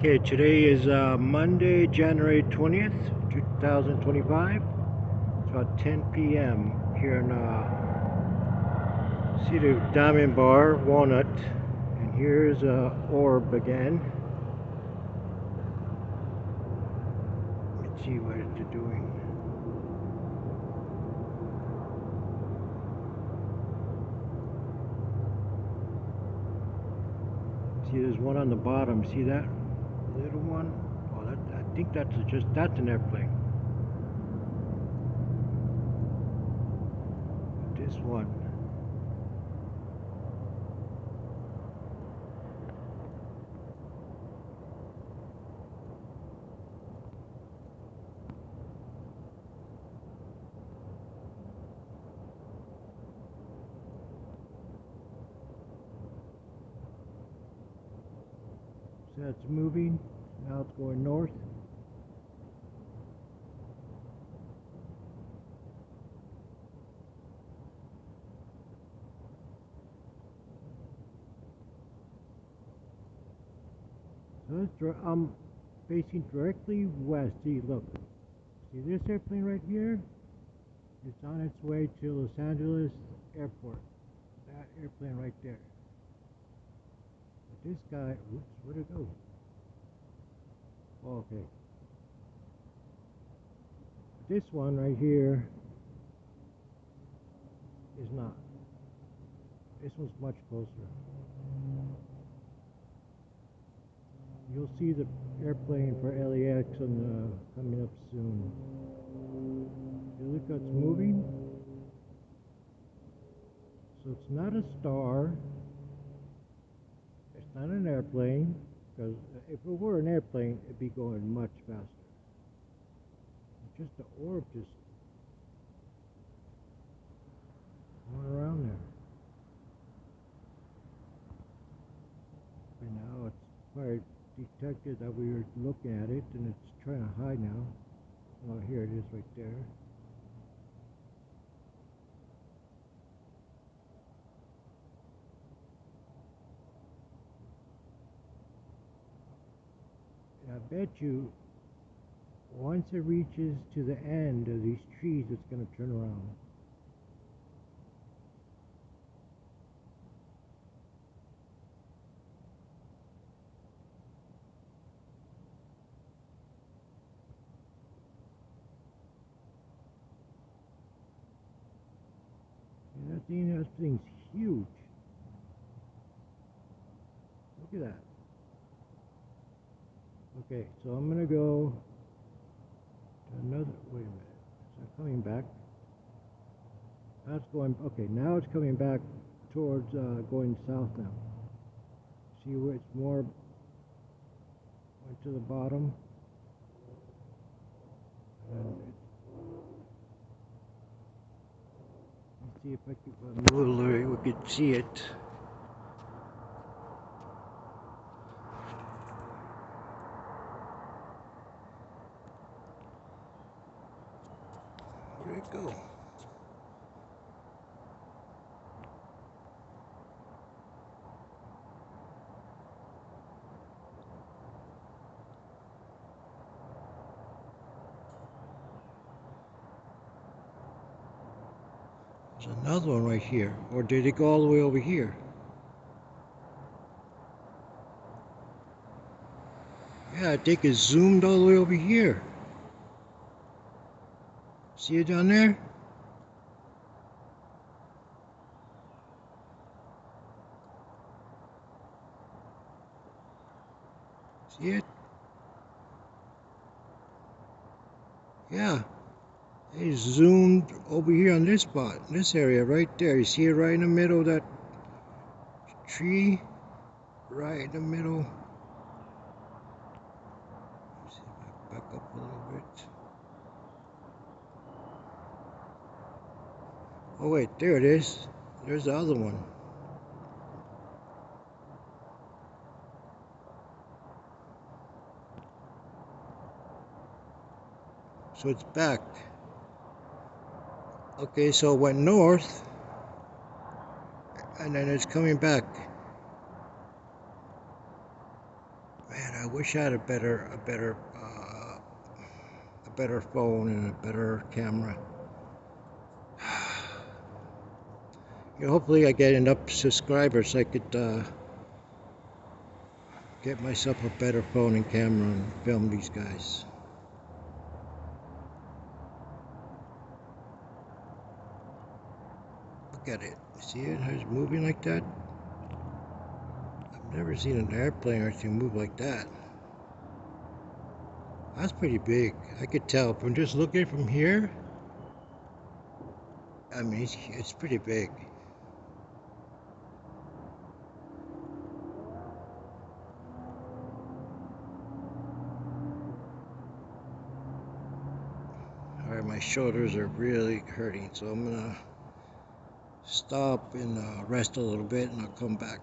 Okay, today is Monday, January 20th, 2025. It's about 10 p.m. here in Cedar Diamond Bar, Walnut. And here's orb again. Let's see what it's doing. See, there's one on the bottom. See that little one? Oh, I think that's an airplane. This one. So it's moving. Now it's going north. So I'm facing directly west. See, look. See this airplane right here? It's on its way to Los Angeles Airport. That airplane right there. But this guy, oops, where'd it go? Oh, okay. This one right here is not. This one's much closer. You'll see the airplane for LAX coming up soon. You look, it's moving. So it's not a star. It's not an airplane. Because if it were an airplane, it'd be going much faster. It's just the orb just going around there. And now it's probably detected that we were looking at it, and it's trying to hide now. Oh, here it is right there. And I bet you, once it reaches to the end of these trees, it's going to turn around. That thing's huge. Look at that. Okay, so I'm gonna go to another. Wait a minute. Is it coming back? That's going. Okay, now it's coming back towards going south now. See where it's more went to the bottom. And let's see if I can move a little. We could see it. Where'd it go? There's another one right here. Or did it go all the way over here? Yeah, I think it zoomed all the way over here. See it down there? See it? Yeah. It zoomed over here on this spot, this area right there. You see it right in the middle of that tree? Right in the middle. Let's see if I back up a little bit. Oh wait, there it is. There's the other one. So it's back. Okay, so it went north, and then it's coming back. Man, I wish I had a better phone and a better camera. You know, hopefully I get enough subscribers I could get myself a better phone and camera and film these guys. Look at it. See it? How it's moving like that? I've never seen an airplane or anything move like that. That's pretty big. I could tell from just looking from here. I mean, it's pretty big. Alright, my shoulders are really hurting, so I'm gonna stop and rest a little bit and I'll come back.